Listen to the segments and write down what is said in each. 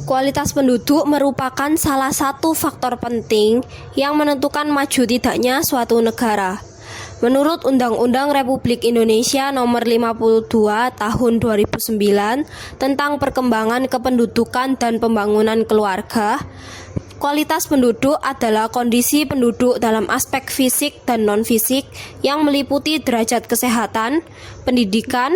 Kualitas penduduk merupakan salah satu faktor penting yang menentukan maju tidaknya suatu negara. Menurut Undang-Undang Republik Indonesia Nomor 52 Tahun 2009 tentang Perkembangan Kependudukan dan Pembangunan Keluarga, kualitas penduduk adalah kondisi penduduk dalam aspek fisik dan non-fisik yang meliputi derajat kesehatan, pendidikan,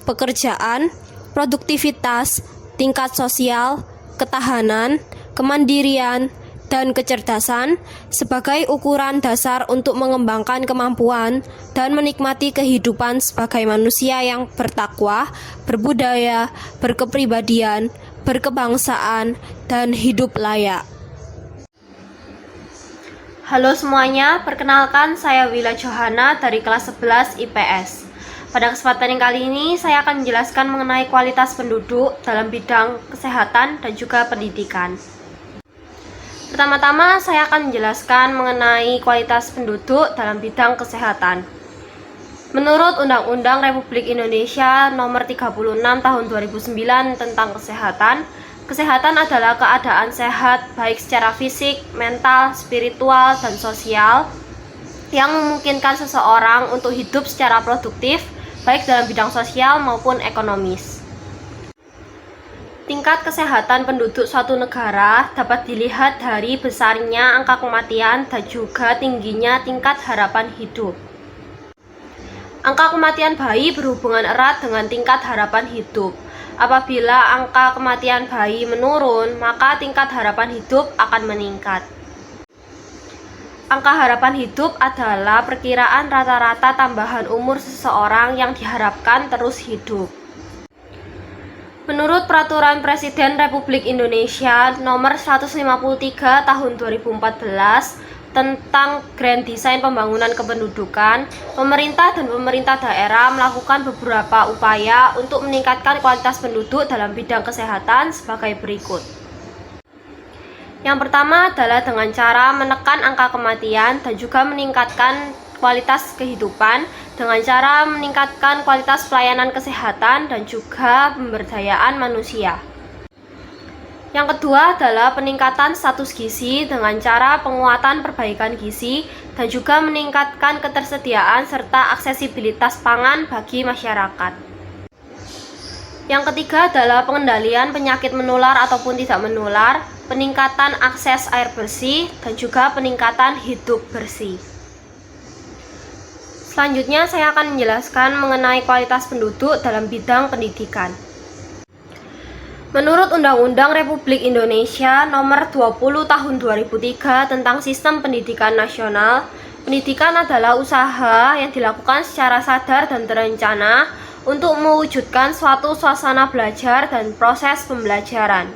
pekerjaan, produktivitas, tingkat sosial, ketahanan, kemandirian, dan kecerdasan sebagai ukuran dasar untuk mengembangkan kemampuan dan menikmati kehidupan sebagai manusia yang bertakwa, berbudaya, berkepribadian, berkebangsaan, dan hidup layak. Halo semuanya, perkenalkan saya Wila Johana dari kelas 11 IPS. Pada kesempatan yang kali ini, saya akan menjelaskan mengenai kualitas penduduk dalam bidang kesehatan dan juga pendidikan. Pertama-tama, saya akan menjelaskan mengenai kualitas penduduk dalam bidang kesehatan. Menurut Undang-Undang Republik Indonesia Nomor 36 Tahun 2009 tentang kesehatan, kesehatan adalah keadaan sehat baik secara fisik, mental, spiritual, dan sosial yang memungkinkan seseorang untuk hidup secara produktif baik dalam bidang sosial maupun ekonomis. Tingkat kesehatan penduduk suatu negara dapat dilihat dari besarnya angka kematian dan juga tingginya tingkat harapan hidup. Angka kematian bayi berhubungan erat dengan tingkat harapan hidup. Apabila angka kematian bayi menurun, maka tingkat harapan hidup akan meningkat. Angka harapan hidup adalah perkiraan rata-rata tambahan umur seseorang yang diharapkan terus hidup. Menurut Peraturan Presiden Republik Indonesia Nomor 153 Tahun 2014 tentang Grand Design Pembangunan Kependudukan, pemerintah dan pemerintah daerah melakukan beberapa upaya untuk meningkatkan kualitas penduduk dalam bidang kesehatan sebagai berikut. Yang pertama adalah dengan cara menekan angka kematian dan juga meningkatkan kualitas kehidupan dengan cara meningkatkan kualitas pelayanan kesehatan dan juga pemberdayaan manusia. Yang kedua adalah peningkatan status gizi dengan cara penguatan perbaikan gizi dan juga meningkatkan ketersediaan serta aksesibilitas pangan bagi masyarakat. Yang ketiga adalah pengendalian penyakit menular ataupun tidak menular, peningkatan akses air bersih, dan juga peningkatan hidup bersih. Selanjutnya saya akan menjelaskan mengenai kualitas penduduk dalam bidang pendidikan. Menurut Undang-Undang Republik Indonesia Nomor 20 Tahun 2003 tentang Sistem Pendidikan Nasional, pendidikan adalah usaha yang dilakukan secara sadar dan terencana untuk mewujudkan suatu suasana belajar dan proses pembelajaran.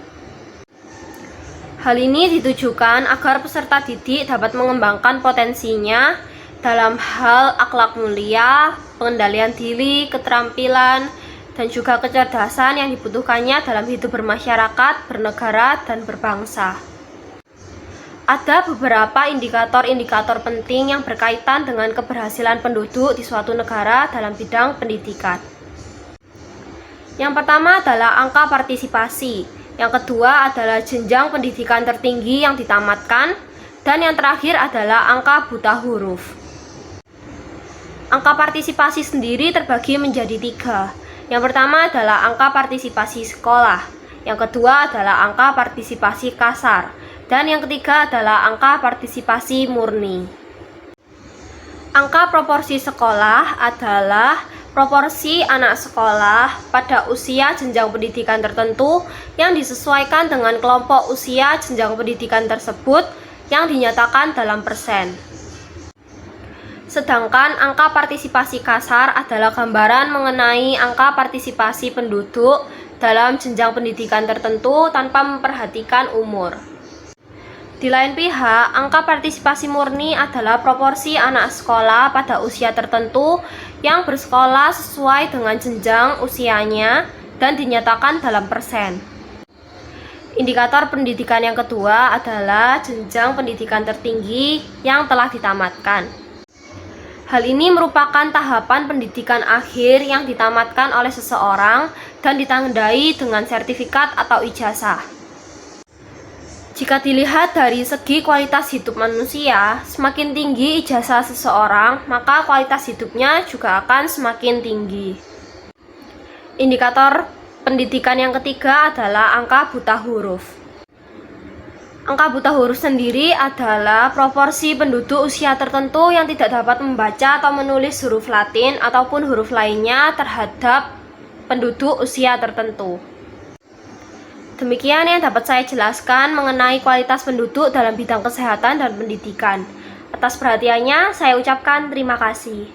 Hal ini ditujukan agar peserta didik dapat mengembangkan potensinya dalam hal akhlak mulia, pengendalian diri, keterampilan, dan juga kecerdasan yang dibutuhkannya dalam hidup bermasyarakat, bernegara, dan berbangsa. Ada beberapa indikator-indikator penting yang berkaitan dengan keberhasilan penduduk di suatu negara dalam bidang pendidikan. Yang pertama adalah angka partisipasi, yang kedua adalah jenjang pendidikan tertinggi yang ditamatkan, dan yang terakhir adalah angka buta huruf. Angka partisipasi sendiri terbagi menjadi 3. Yang pertama adalah angka partisipasi sekolah, yang kedua adalah angka partisipasi kasar, dan yang ketiga adalah angka partisipasi murni. Angka proporsi sekolah adalah proporsi anak sekolah pada usia jenjang pendidikan tertentu yang disesuaikan dengan kelompok usia jenjang pendidikan tersebut yang dinyatakan dalam persen. Sedangkan angka partisipasi kasar adalah gambaran mengenai angka partisipasi penduduk dalam jenjang pendidikan tertentu tanpa memperhatikan umur. Di lain pihak, angka partisipasi murni adalah proporsi anak sekolah pada usia tertentu yang bersekolah sesuai dengan jenjang usianya dan dinyatakan dalam persen. Indikator pendidikan yang kedua adalah jenjang pendidikan tertinggi yang telah ditamatkan. Hal ini merupakan tahapan pendidikan akhir yang ditamatkan oleh seseorang dan ditandai dengan sertifikat atau ijazah. Jika dilihat dari segi kualitas hidup manusia, semakin tinggi ijazah seseorang, maka kualitas hidupnya juga akan semakin tinggi. Indikator pendidikan yang ketiga adalah angka buta huruf. Angka buta huruf sendiri adalah proporsi penduduk usia tertentu yang tidak dapat membaca atau menulis huruf Latin ataupun huruf lainnya terhadap penduduk usia tertentu. Demikian yang dapat saya jelaskan mengenai kualitas penduduk dalam bidang kesehatan dan pendidikan. Atas perhatiannya, saya ucapkan terima kasih.